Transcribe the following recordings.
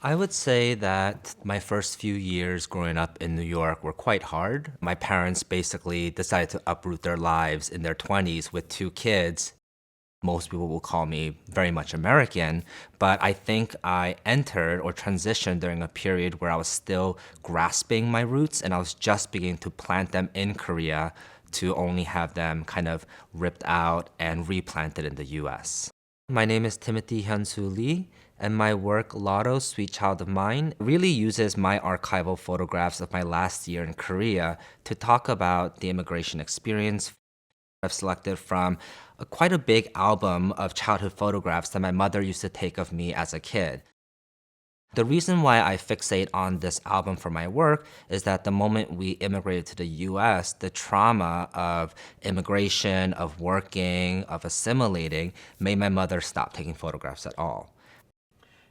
I would say that my first few years growing up in New York were quite hard. My parents basically decided to uproot their lives in their 20s with two kids. Most people will call me very much American, but I think I entered or transitioned during a period where I was still grasping my roots and I was just beginning to plant them in Korea to only have them kind of ripped out and replanted in the US. My name is Timothy Hyunsoo Lee, and my work, Lotto, Sweet Child of Mine, really uses my archival photographs of my last year in Korea to talk about the immigration experience. I've selected from quite a big album of childhood photographs that my mother used to take of me as a kid. The reason why I fixate on this album for my work is that the moment we immigrated to the US, the trauma of immigration, of working, of assimilating, made my mother stop taking photographs at all.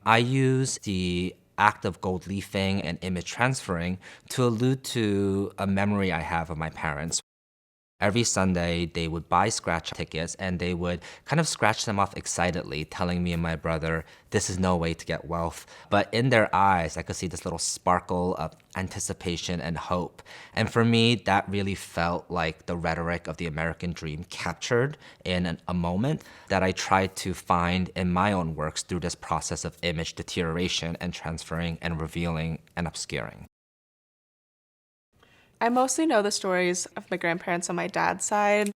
I use the act of gold leafing and image transferring to allude to a memory I have of my parents. Every Sunday, they would buy scratch tickets and they would kind of scratch them off excitedly, telling me and my brother, this is no way to get wealth. But in their eyes, I could see this little sparkle of anticipation and hope. And for me, that really felt like the rhetoric of the American dream captured in a moment that I tried to find in my own works through this process of image deterioration and transferring and revealing and obscuring. I mostly know the stories of my grandparents on my dad's side.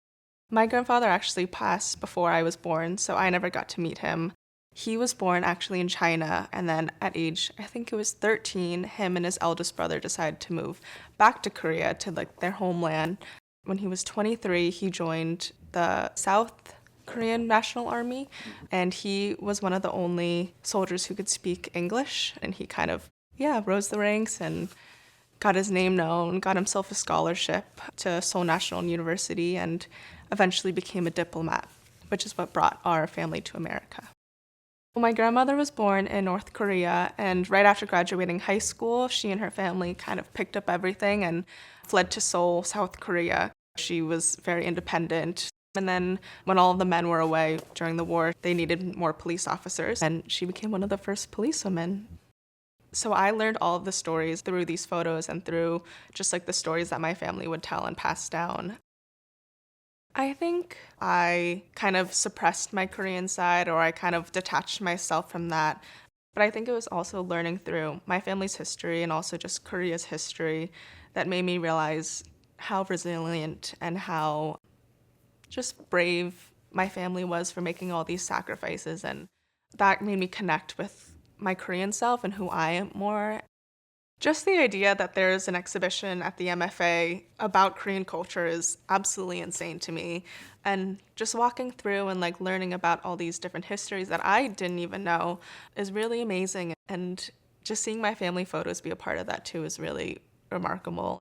My grandfather actually passed before I was born, so I never got to meet him. He was born actually in China, and then at age, I think it was 13, him and his eldest brother decided to move back to Korea to their homeland. When he was 23, he joined the South Korean National Army, and he was one of the only soldiers who could speak English, and he kind of, rose the ranks and got his name known, got himself a scholarship to Seoul National University, and eventually became a diplomat, which is what brought our family to America. Well, my grandmother was born in North Korea, and right after graduating high school, she and her family kind of picked up everything and fled to Seoul, South Korea. She was very independent. And then when all of the men were away during the war, they needed more police officers, and she became one of the first policewomen. So I learned all of the stories through these photos and through just the stories that my family would tell and pass down. I think I kind of suppressed my Korean side, or I kind of detached myself from that. But I think it was also learning through my family's history and also just Korea's history that made me realize how resilient and how just brave my family was for making all these sacrifices. And that made me connect with my Korean self and who I am more. Just the idea that there's an exhibition at the MFA about Korean culture is absolutely insane to me. And just walking through and learning about all these different histories that I didn't even know is really amazing. And just seeing my family photos be a part of that too is really remarkable.